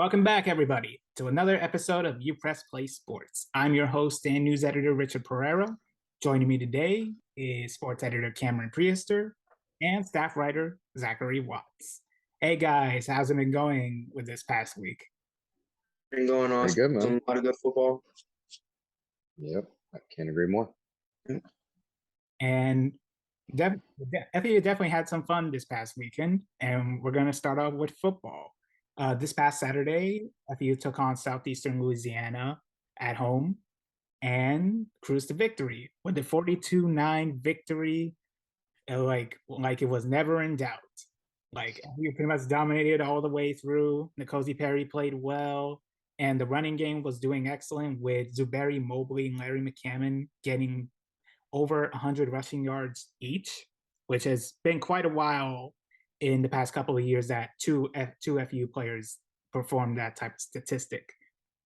Welcome back, everybody, to another episode of UPressPlay Sports. I'm your host and news editor, Richard Pereira. Joining me today is sports editor Cameron Priester and staff writer Zachary Watts. Hey guys, how's it been going with this past week? Been going on. Pretty good, man. A lot of good football. Yep, I can't agree more. And FAU definitely had some fun this past weekend, and we're going to start off with football. This past Saturday, FAU took on Southeastern Louisiana at home and cruised to victory with the 42-9 victory, like it was never in doubt. Like, FAU pretty much dominated all the way through. N'Kosi Perry played well, and the running game was doing excellent with Zuberi Mobley and Larry McCammon getting over 100 rushing yards each, which has been quite a while in the past couple of years that two FU players performed that type of statistic.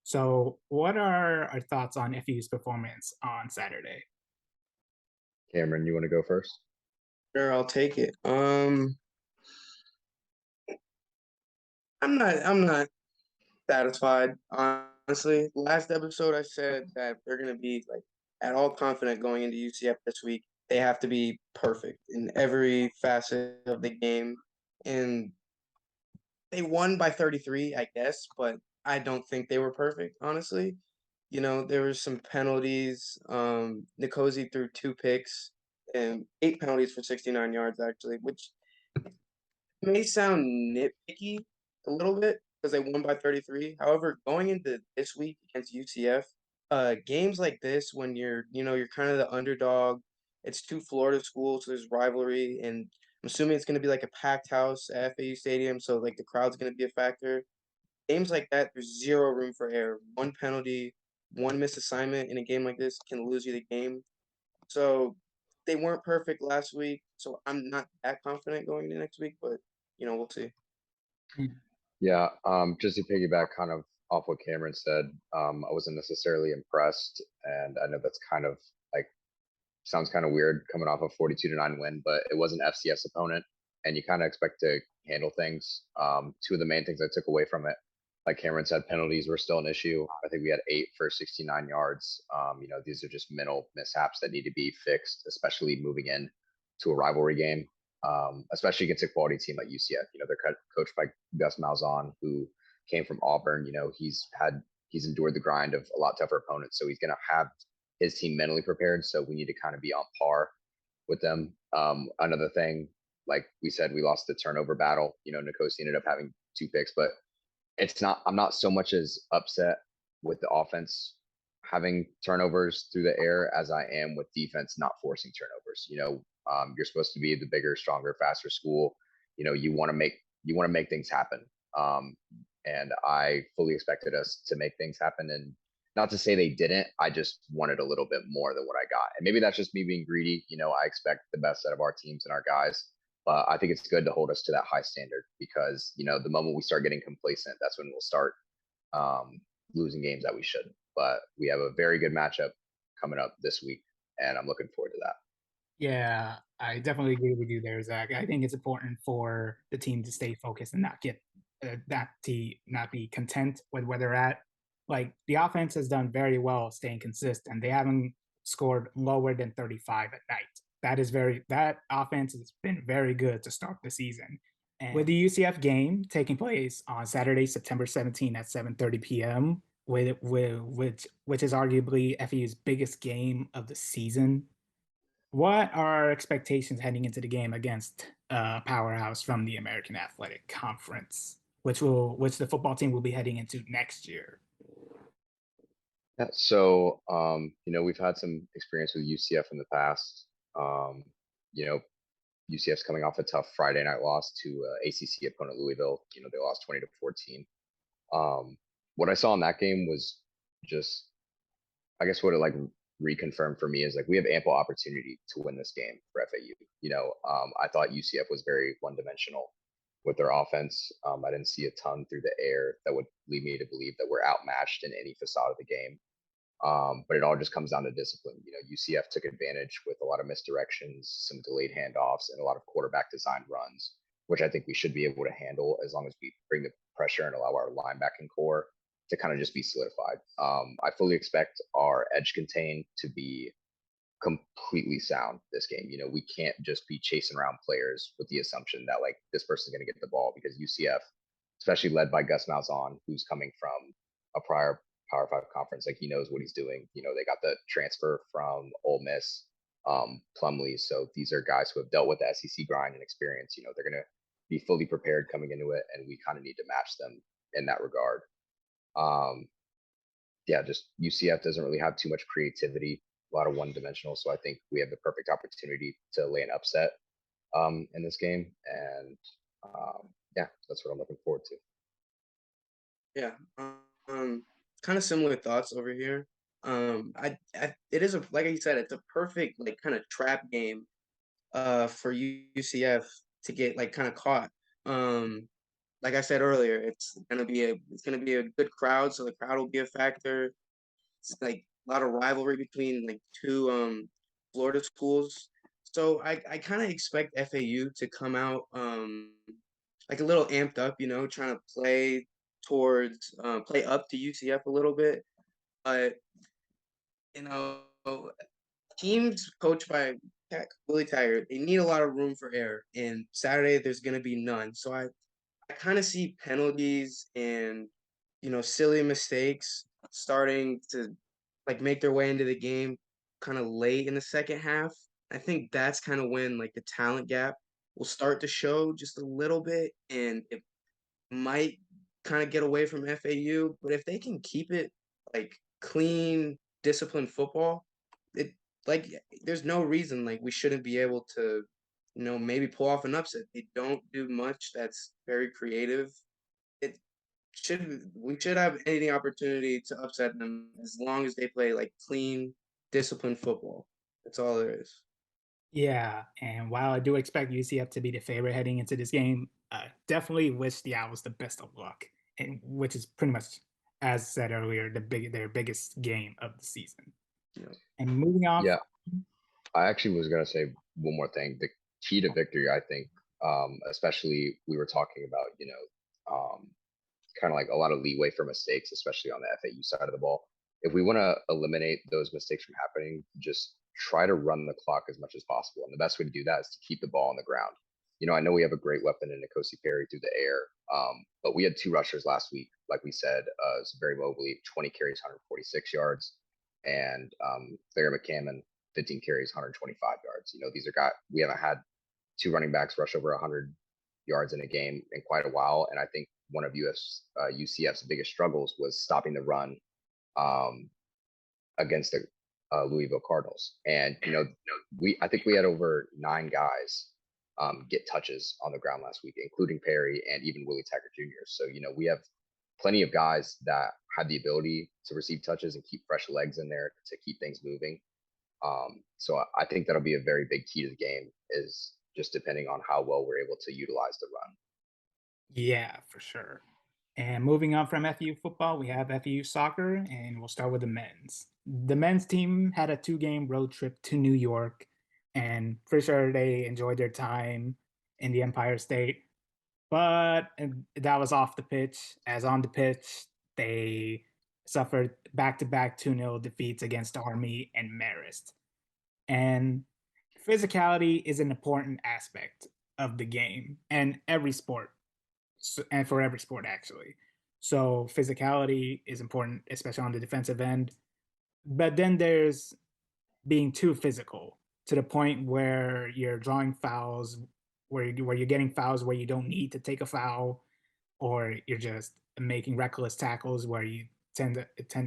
So what are our thoughts on FU's performance on Saturday? Cameron, you want to go first? Sure, I'll take it. I'm not satisfied, honestly. Last episode I said that they're gonna be like at all confident going into UCF this week. They have to be perfect in every facet of the game. And they won by 33, I guess, but I don't think they were perfect, honestly. You know, there were some penalties. N'Kosi threw 2 picks and 8 penalties for 69 yards, actually, which may sound nitpicky a little bit because they won by 33. However, going into this week against UCF, games like this when you're kind of the underdog, it's 2 Florida schools, so there's rivalry, and I'm assuming it's going to be like a packed house at FAU Stadium, so like the crowd's going to be a factor. Games like that, there's zero room for error. One penalty, one missed assignment in a game like this can lose you the game. So they weren't perfect last week, so I'm not that confident going into next week, but we'll see. Yeah, just to piggyback kind of off what Cameron said, I wasn't necessarily impressed, and I know that's kind of like sounds kind of weird coming off a 42-9 win, but it was an FCS opponent, and you kind of expect to handle things. Two of the main things I took away from it, like Cameron said, penalties were still an issue. I think we had 8 for 69 yards. These are just mental mishaps that need to be fixed, especially moving in to a rivalry game, especially against a quality team like UCF. They're coached by Gus Malzahn, who came from Auburn. He's endured the grind of a lot tougher opponents, so he's going to have his team mentally prepared. So we need to kind of be on par with them. Another thing, like we said, we lost the turnover battle. N'Kosi ended up having 2 picks, but I'm not so much as upset with the offense having turnovers through the air as I am with defense not forcing turnovers. You're supposed to be the bigger, stronger, faster school. You want to make things happen. And I fully expected us to make things happen. And not to say they didn't, I just wanted a little bit more than what I got. And maybe that's just me being greedy. I expect the best out of our teams and our guys. But I think it's good to hold us to that high standard because, the moment we start getting complacent, that's when we'll start losing games that we shouldn't. But we have a very good matchup coming up this week, and I'm looking forward to that. Yeah, I definitely agree with you there, Zach. I think it's important for the team to stay focused and not be content with where they're at. Like, the offense has done very well staying consistent. They haven't scored lower than 35 at night. That offense has been very good to start the season. And with the UCF game taking place on Saturday, September 17 at 7:30 p.m., which is arguably FAU's biggest game of the season, what are our expectations heading into the game against powerhouse from the American Athletic Conference, which the football team will be heading into next year? Yeah, so we've had some experience with UCF in the past. UCF's coming off a tough Friday night loss to ACC opponent Louisville. They lost 20-14. What I saw in that game was just, I guess what it like reconfirmed for me is like we have ample opportunity to win this game for FAU. I thought UCF was very one-dimensional with their offense. I didn't see a ton through the air that would lead me to believe that we're outmatched in any facade of the game. But it all just comes down to discipline. UCF took advantage with a lot of misdirections, some delayed handoffs, and a lot of quarterback design runs, which I think we should be able to handle as long as we bring the pressure and allow our linebacking core to kind of just be solidified. I fully expect our edge contain to be completely sound this game. You know, we can't just be chasing around players with the assumption that like this person's going to get the ball, because UCF, especially led by Gus Malzahn, who's coming from a prior Power 5 conference, like he knows what he's doing. You know, they got the transfer from Ole Miss, Plumlee. So these are guys who have dealt with the SEC grind and experience. You know, they're going to be fully prepared coming into it, and we kind of need to match them in that regard. Yeah, just UCF doesn't really have too much creativity, a lot of one-dimensional. So I think we have the perfect opportunity to lay an upset in this game, and yeah, that's what I'm looking forward to. Yeah, kind of similar thoughts over here. It is like you said, it's a perfect like kind of trap game for UCF to get like kind of caught. Like I said earlier, it's gonna be a good crowd, so the crowd will be a factor. It's like a lot of rivalry between like two Florida schools. So I kind of expect FAU to come out like a little amped up, you know, trying to play up to UCF a little bit. But you know, teams coached by Willie Taggart, they need a lot of room for error, and Saturday there's gonna be none. So I kind of see penalties and silly mistakes starting to like make their way into the game kind of late in the second half. I think that's kind of when like the talent gap will start to show just a little bit, and it might kind of get away from FAU. But if they can keep it like clean, disciplined football, it like there's no reason like we shouldn't be able to, maybe pull off an upset. They don't do much that's very creative. It we should have any opportunity to upset them as long as they play like clean, disciplined football. That's all there is. Yeah, and while I do expect UCF to be the favorite heading into this game, definitely wish the Owls the best of luck, and which is pretty much, as said earlier, their biggest game of the season. Yeah. And moving on, Yeah, I actually was gonna say one more thing. The key to victory, I think, especially we were talking about, kind of like a lot of leeway for mistakes, especially on the FAU side of the ball. If we want to eliminate those mistakes from happening, just try to run the clock as much as possible. And the best way to do that is to keep the ball on the ground. You know, I know we have a great weapon in N'Kosi Perry through the air, but we had two rushers last week, like we said, Zachary Mobley, 20 carries, 146 yards, and Larry McCammon, 15 carries, 125 yards. You know, these are guys we haven't had two running backs rush over 100 yards in a game in quite a while, and I think one of UCF's biggest struggles was stopping the run against the Louisville Cardinals. And I think we had over 9 guys get touches on the ground last week, including Perry and even Willie Taggart Jr. So we have plenty of guys that have the ability to receive touches and keep fresh legs in there to keep things moving. So I think that'll be a very big key to the game, is just depending on how well we're able to utilize the run. yeah, for sure. And moving on from FAU football, we have FAU soccer, and we'll start with the men's. The men's team had a 2-game road trip to New York, and for sure they enjoyed their time in the Empire State. But that was off the pitch. As on the pitch, they suffered back-to-back 2-0 defeats against Army and Marist. And physicality is an important aspect of the game and every sport, and for every sport actually. So physicality is important, especially on the defensive end. But then there's being too physical to the point where you're drawing fouls, where you're getting fouls where you don't need to take a foul, or you're just making reckless tackles where you tend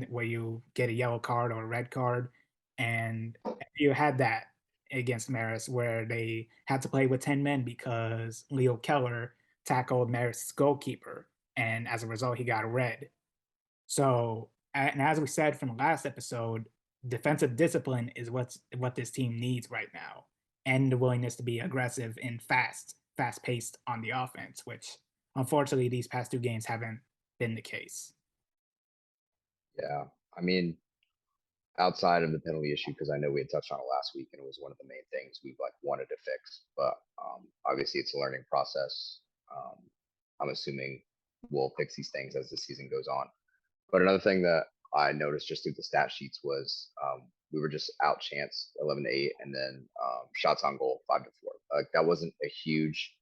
where you get a yellow card or a red card. And you had that against Maris where they had to play with 10 men because Leo Keller tackled Maris' goalkeeper, and as a result he got a red. So, and as we said from the last episode, defensive discipline is what this team needs right now, and the willingness to be aggressive and fast paced on the offense, which unfortunately these past 2 games haven't been the case. Yeah, I mean, outside of the penalty issue, because I know we had touched on it last week, and it was one of the main things we wanted to fix. But obviously, it's a learning process. I'm assuming we'll fix these things as the season goes on. But another thing that I noticed just through the stat sheets was we were just outchanced 11-8, and then shots on goal 5-4. Like that wasn't a huge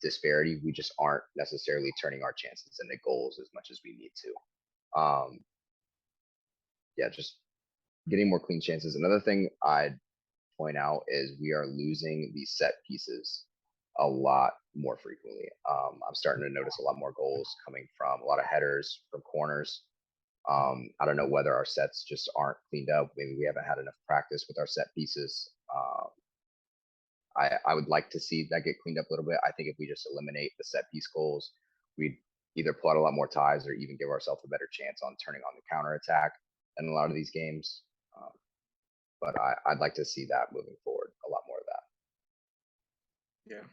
disparity. We just aren't necessarily turning our chances into goals as much as we need to. Yeah, just getting more clean chances. Another thing I'd point out is we are losing the set pieces a lot more frequently. I'm starting to notice a lot more goals coming from a lot of headers from corners. I don't know whether our sets just aren't cleaned up. Maybe we haven't had enough practice with our set pieces. I would like to see that get cleaned up a little bit. I think if we just eliminate the set piece goals, we'd either pull out a lot more ties or even give ourselves a better chance on turning on the counter attack in a lot of these games. But I'd like to see that moving forward, a lot more of that. Yeah.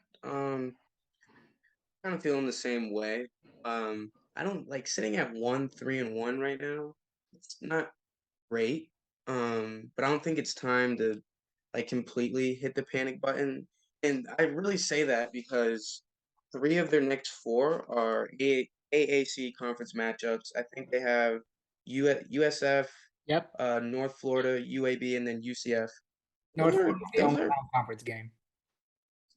Kind of feeling the same way. I don't like sitting at 1-3-1 right now. It's not great. But I don't think it's time to like completely hit the panic button. And I really say that because 3 of their next 4 are AAC conference matchups. I think they have USF, Yep. North Florida, UAB, and then UCF. North Florida is the Those only are non-conference game.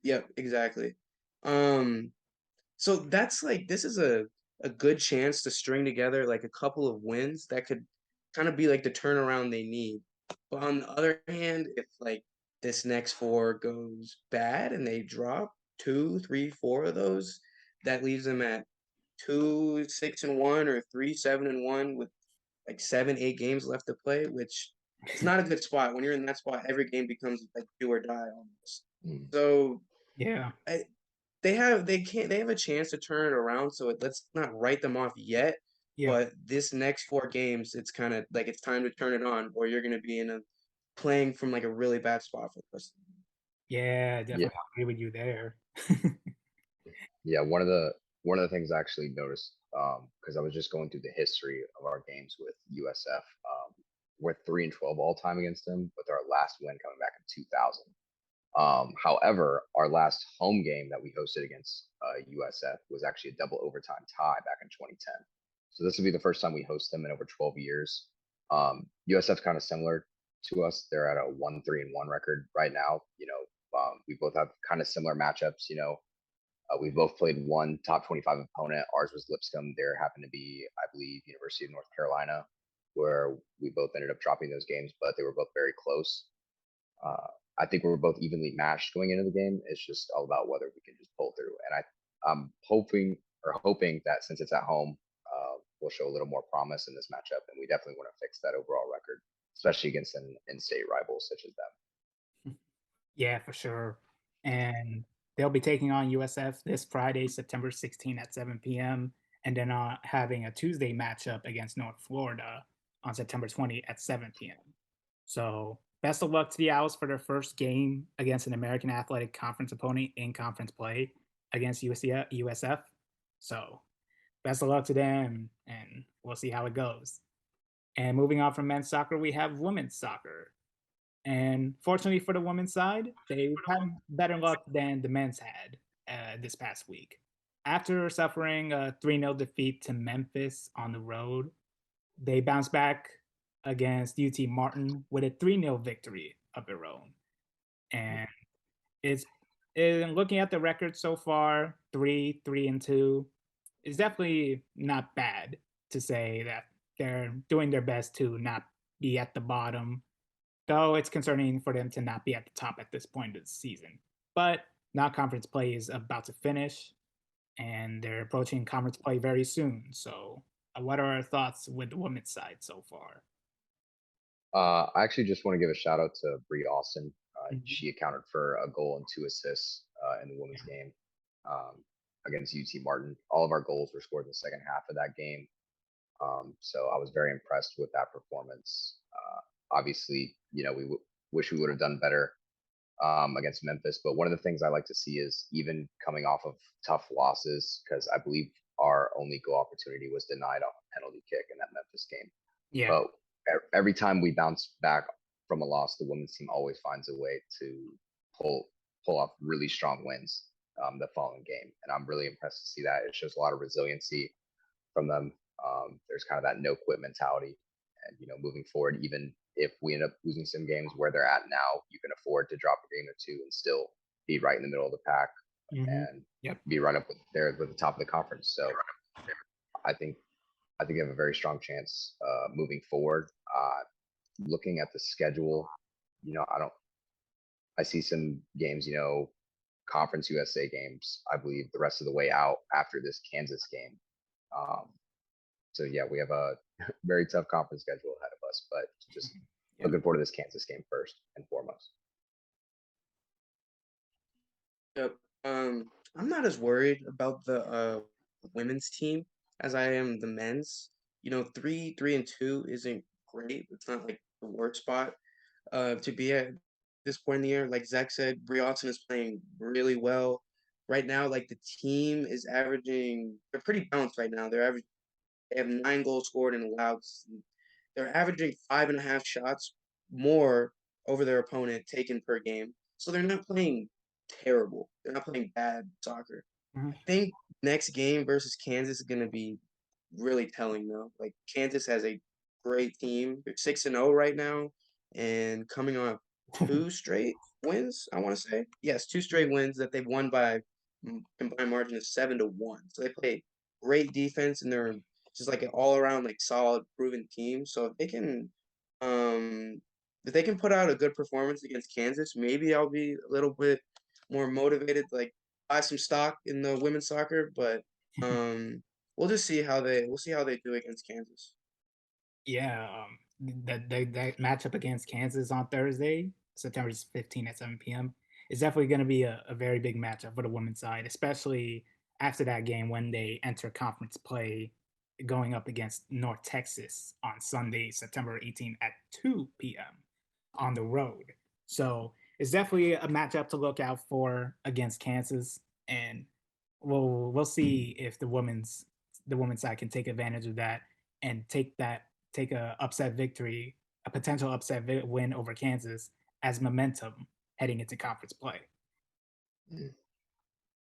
Yep, exactly. So that's like this is a good chance to string together like a couple of wins that could kind of be like the turnaround they need. But on the other hand, if like this next 4 goes bad and they drop 2, 3, 4 of those, that leaves them at 2-6-1 or 3-7-1 with like 7, 8 games left to play, which it's not a good spot. When you're in that spot, every game becomes like do or die almost. So Yeah. they have a chance to turn it around, so let's not write them off yet. Yeah. But this next 4 games, it's kind of like it's time to turn it on, or you're gonna be playing from like a really bad spot for the rest of Yeah, definitely Yeah, agree with you there. yeah. One of the things I actually noticed, because I was just going through the history of our games with USF. We're 3-12 all time against them, with our last win coming back in 2000. However, our last home game that we hosted against USF was actually a double overtime tie back in 2010. So this will be the first time we host them in over 12 years. USF's kind of similar to us. They're at a 1-3-1 record right now. We both have kind of similar matchups. We both played one top 25 opponent. Ours was Lipscomb. There happened to be, I believe, University of North Carolina, where we both ended up dropping those games, but they were both very close. I think we're both evenly matched going into the game. It's just all about whether we can just pull through. And I'm hoping that since it's at home, we'll show a little more promise in this matchup. And we definitely want to fix that overall record, especially against an in-state rival such as them. Yeah, for sure. And they'll be taking on USF this Friday, September 16 at 7 p.m. And then having a Tuesday matchup against North Florida on September 20 at 7 p.m. So best of luck to the Owls for their first game against an American Athletic Conference opponent in conference play against USF. So best of luck to them, and we'll see how it goes. And moving on from men's soccer, we have women's soccer. And fortunately for the women's side, they've had better luck than the men's had this past week. After suffering a 3-0 defeat to Memphis on the road, they bounced back against UT Martin with a 3-0 victory of their own. And looking at the record so far, 3-2, it's definitely not bad to say that they're doing their best to not be at the bottom, though it's concerning for them to not be at the top at this point of the season. But non-conference play is about to finish, and they're approaching conference play very soon. So what are our thoughts with the women's side so far? I actually just want to give a shout out to Brie Austin. She accounted for a goal and 2 assists in the women's game against UT Martin. All of our goals were scored in the second half of that game. So I was very impressed with that performance. Obviously, we wish we would have done better against Memphis. But one of the things I like to see is even coming off of tough losses, because I believe our only goal opportunity was denied off a penalty kick in that Memphis game. Yeah. But every time we bounce back from a loss, the women's team always finds a way to pull off really strong wins. the following game. And I'm really impressed to see that. It shows a lot of resiliency from them. There's kind of that no quit mentality. And, moving forward, even if we end up losing some games where they're at now, you can afford to drop a game or two and still be right in the middle of the pack and be right up with the top of the conference. So I think they have a very strong chance moving forward. Looking at the schedule, I see some games, Conference USA games, I believe the rest of the way out after this Kansas game. So yeah, we have a very tough conference schedule ahead of us, but just looking forward to this Kansas game first and foremost. Yep. I'm not as worried about the women's team as I am the men's. 3-2 isn't great. It's not like the worst spot to be at this point in the year. Like Zach said, Brie Austin is playing really well right now. Like the team is averaging, they're pretty balanced right now. They have 9 goals scored and allowed. They're averaging 5.5 shots more over their opponent taken per game. So they're not playing terrible. They're not playing bad soccer. I think next game versus Kansas is going to be really telling, though. Like, Kansas has a great team. They're 6-0 right now and coming off 2 straight wins, I want to say. Yes, 2 straight wins that they've won by combined margin of 7-1. So they play great defense and they're just like an all-around like solid proven team. So if they can put out a good performance against Kansas, maybe I'll be a little bit more motivated, like buy some stock in the women's soccer. But we'll just see how they do against Kansas. Yeah, that matchup against Kansas on Thursday, September 15 at 7 p.m. is definitely going to be a very big matchup for the women's side, especially after that game when they enter conference play going up against North Texas on Sunday, September 18 at 2 p.m. on the road. So it's definitely a matchup to look out for against Kansas, and we'll see if the women's side can take advantage of that and take a upset victory, a potential upset win over Kansas as momentum heading into conference play.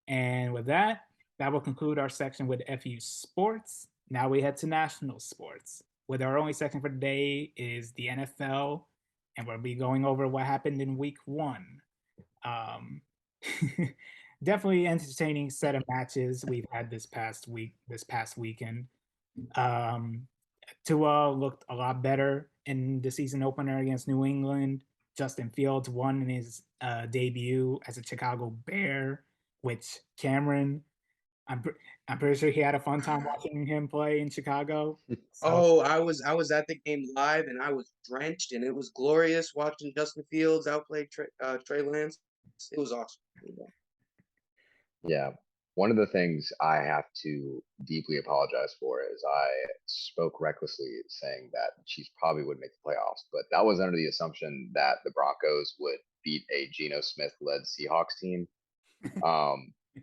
And with that, that will conclude our section with FAU sports. Now we head to national sports, with our only section for today is the NFL, and we'll be going over what happened in week 1. Definitely entertaining set of matches we've had this past weekend. Tua looked a lot better in the season opener against New England. Justin Fields won in his debut as a Chicago Bear, which Cameron, I'm pretty sure he had a fun time watching him play in Chicago. So. I was at the game live and I was drenched and it was glorious watching Justin Fields outplay Trey Lance. It was awesome. Yeah. One of the things I have to deeply apologize for is I spoke recklessly saying that Chiefs probably would make the playoffs, but that was under the assumption that the Broncos would beat a Geno Smith-led Seahawks team.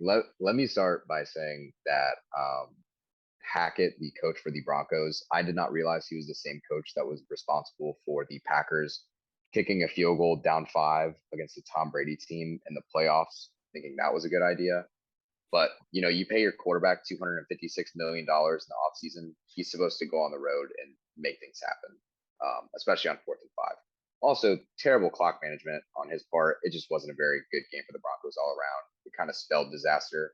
Let me start by saying that Hackett, the coach for the Broncos, I did not realize he was the same coach that was responsible for the Packers kicking a field goal down 5 against the Tom Brady team in the playoffs, thinking that was a good idea. But, you pay your quarterback $256 million in the offseason. He's supposed to go on the road and make things happen, especially on 4th and 5. Also, terrible clock management on his part. It just wasn't a very good game for the Broncos all around. It kind of spelled disaster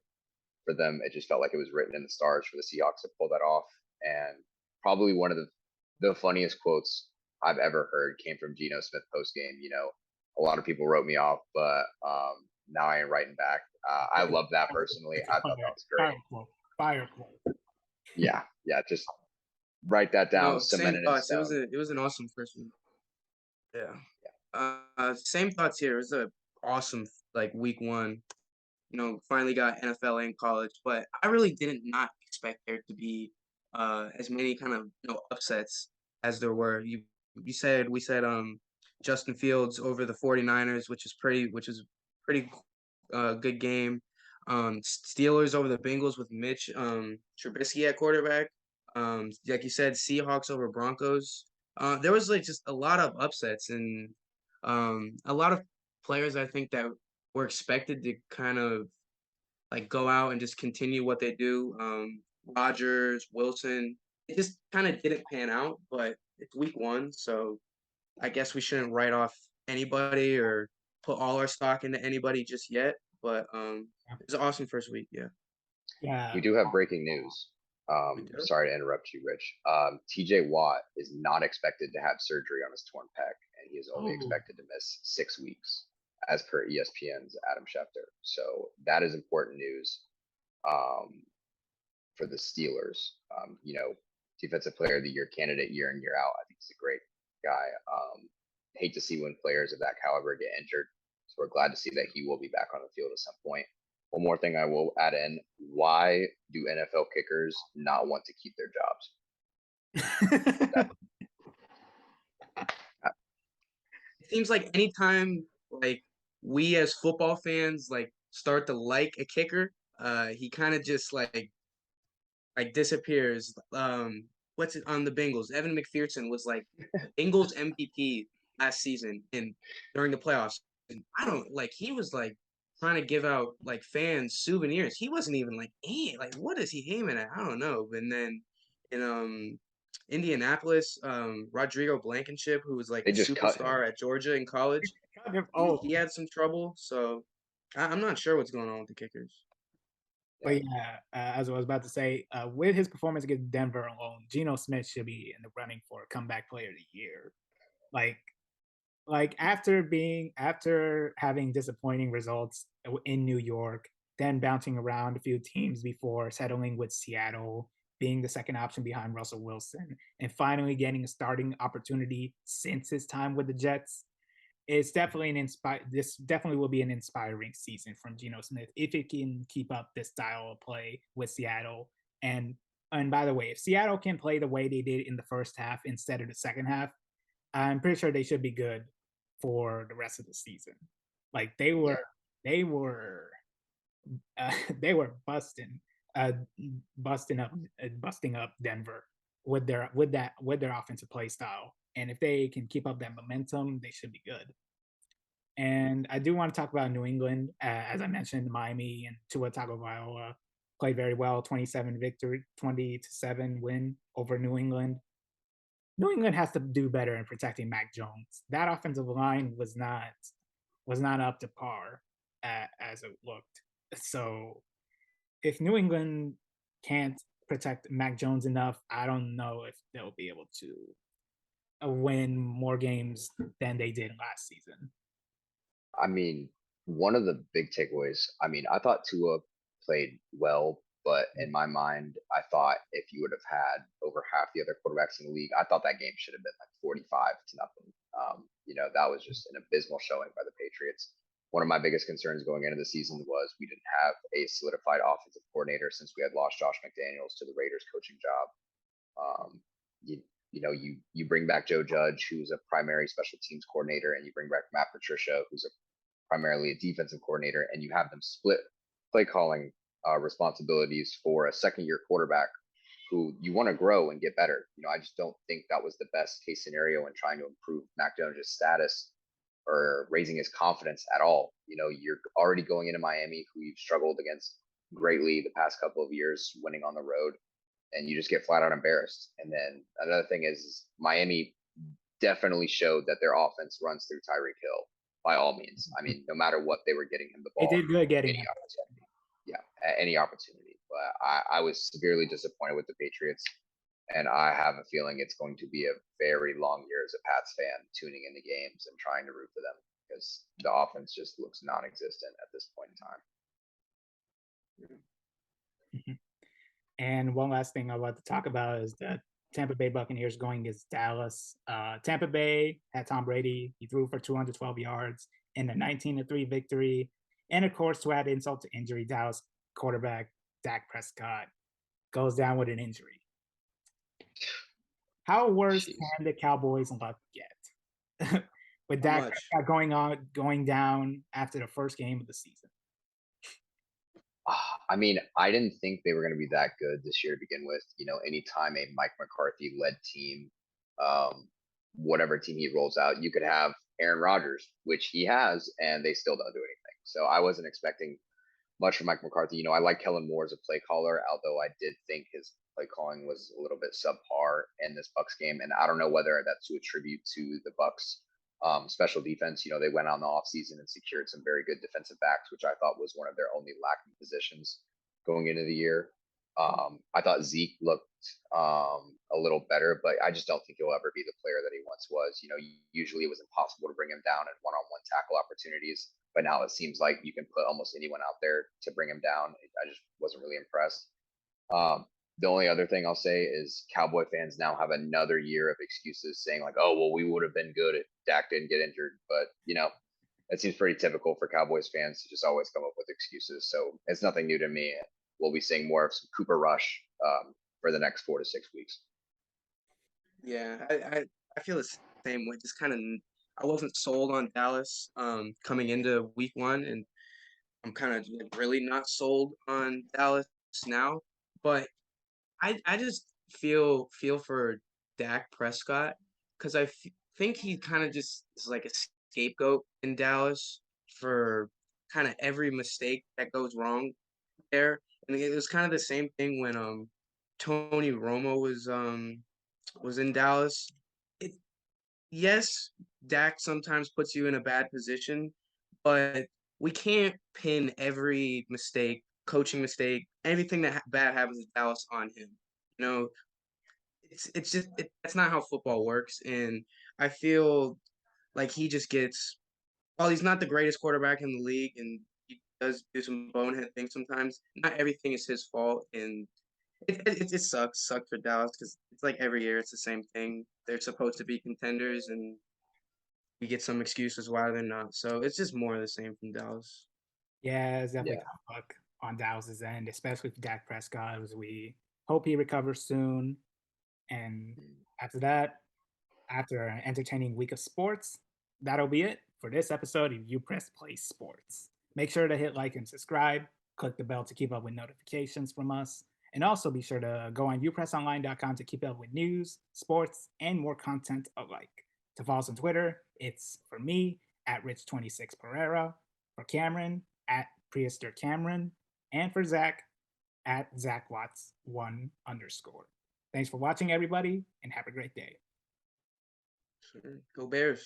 for them. It just felt like it was written in the stars for the Seahawks to pull that off. And probably one of the funniest quotes I've ever heard came from Geno Smith post-game. A lot of people wrote me off, but now I ain't writing back. I love that personally. I thought that was great. Fire quote. Yeah. Just write that down. No, same thoughts. It was an awesome first one. Yeah. Same thoughts here. It was a awesome week 1. Finally got NFL and college, but I really did not expect there to be as many kind of upsets as there were. We said Justin Fields over the 49ers, which is pretty good game. Steelers over the Bengals with Mitch Trubisky at quarterback. Like you said, Seahawks over Broncos. There was just a lot of upsets and a lot of players I think that were expected to kind of like go out and just continue what they do. Rodgers, Wilson, it just kind of didn't pan out, but it's week 1, so I guess we shouldn't write off anybody or put all our stock into anybody just yet. But it's an awesome first week. Yeah. We Yeah. do have breaking news. We do? Sorry to interrupt you, Rich. TJ Watt is not expected to have surgery on his torn pec, and he is only Oh. expected to miss 6 weeks, as per ESPN's Adam Schefter. So that is important news for the Steelers. Defensive Player of the Year candidate year in, year out. I think he's a great guy. Hate to see when players of that caliber get injured. So we're glad to see that he will be back on the field at some point. One more thing I will add in. Why do NFL kickers not want to keep their jobs? It seems like anytime like we as football fans like start to like a kicker, he kind of just like disappears. What's it on the Bengals? Evan McPherson was like Bengals MVP last season and during the playoffs. And I don't like he was like trying to give out like fans souvenirs. He wasn't even like like what is he aiming at? I don't know. And then in Indianapolis, Rodrigo Blankenship, who was like They a just cut him. superstar at Georgia in college, he had some trouble. So I'm not sure what's going on with the kickers. But yeah, as I was about to say, with his performance against Denver alone, Geno Smith should be in the running for comeback player of the year. Like after having disappointing results in New York, then bouncing around a few teams before settling with Seattle, being the second option behind Russell Wilson, and finally getting a starting opportunity since his time with the Jets. It's definitely this definitely will be an inspiring season from Geno Smith if he can keep up this style of play with Seattle. And by the way, if Seattle can play the way they did in the first half instead of the second half, I'm pretty sure they should be good for the rest of the season. Like they were they were busting busting up Denver with their offensive play style. And if they can keep up that momentum, they should be good. And I do want to talk about New England. As I mentioned, Miami and Tua Tagovailoa played very well. 27 victory, 20-7 win over New England. New England has to do better in protecting Mac Jones. That offensive line was not up to par as it looked. So if New England can't protect Mac Jones enough, I don't know if they'll be able to win more games than they did last season. I mean, one of the big takeaways, I thought Tua played well, but in my mind, I thought if you would have had over half the other quarterbacks in the league, I thought that game should have been like 45-0. That was just an abysmal showing by the Patriots. One of my biggest concerns going into the season was we didn't have a solidified offensive coordinator since we had lost Josh McDaniels to the Raiders coaching job. You bring back Joe Judge, who's a primary special teams coordinator, and you bring back Matt Patricia, who's primarily a defensive coordinator, and you have them split play calling responsibilities for a second-year quarterback who you want to grow and get better. I just don't think that was the best case scenario in trying to improve Mac Jones' status or raising his confidence at all. You're already going into Miami, who you've struggled against greatly the past couple of years, winning on the road, and you just get flat out embarrassed. And then another thing is Miami definitely showed that their offense runs through Tyreek Hill by all means. No matter what, they were getting him the ball. They did good getting any opportunity. Yeah, at any opportunity. But I was severely disappointed with the Patriots, and I have a feeling it's going to be a very long year as a Pats fan, tuning into games and trying to root for them because the offense just looks non-existent at this point in time. And one last thing I want to talk about is that Tampa Bay Buccaneers going against Dallas. Tampa Bay had Tom Brady. He threw for 212 yards in a 19-3 victory. And of course, to add insult to injury, Dallas quarterback Dak Prescott goes down with an injury. How worse can the Cowboys' luck get? With Dak Prescott going down after the first game of the season. I didn't think they were going to be that good this year to begin with. Anytime a Mike McCarthy-led team, whatever team he rolls out, you could have Aaron Rodgers, which he has, and they still don't do anything. So I wasn't expecting much from Mike McCarthy. I like Kellen Moore as a play caller, although I did think his play calling was a little bit subpar in this Bucks game. And I don't know whether that's to attribute to the Bucks special defense. They went on the offseason and secured some very good defensive backs, which I thought was one of their only lacking positions going into the year. I thought Zeke looked a little better, but I just don't think he'll ever be the player that he once was. Usually it was impossible to bring him down in one-on-one tackle opportunities, but now it seems like you can put almost anyone out there to bring him down. I just wasn't really impressed. The only other thing I'll say is Cowboy fans now have another year of excuses saying like, oh, well, we would have been good if Dak didn't get injured. But, it seems pretty typical for Cowboys fans to just always come up with excuses. So it's nothing new to me. We'll be seeing more of some Cooper Rush for the next 4 to 6 weeks. Yeah, I feel the same way. Just kind of, I wasn't sold on Dallas coming into week 1, and I'm kind of really not sold on Dallas now. But I just feel for Dak Prescott because I think he kind of just is like a scapegoat in Dallas for kind of every mistake that goes wrong there. And it was kind of the same thing when Tony Romo was in Dallas. Yes, Dak sometimes puts you in a bad position, but we can't pin every mistake, coaching mistake, anything that bad happens to Dallas on him. It's just that's not how football works, and I feel like he just gets. While he's not the greatest quarterback in the league, and he does do some bonehead things sometimes, not everything is his fault, and it sucks for Dallas because it's like every year it's the same thing. They're supposed to be contenders, and we get some excuses why they're not. So it's just more of the same from Dallas. Yeah, it's definitely tough luck on Dallas's end, especially for Dak Prescott, as we hope he recovers soon. And after that, after an entertaining week of sports, that'll be it for this episode of UPressPlay Sports. Make sure to hit like and subscribe, click the bell to keep up with notifications from us, and also be sure to go on upressonline.com to keep up with news, sports, and more content alike. To follow us on Twitter, it's for me at Rich26 Pereira, for Cameron at Prehistor Cameron, and for Zach at Zach Watts 1_. Thanks for watching, everybody, and have a great day. Sure. Go Bears.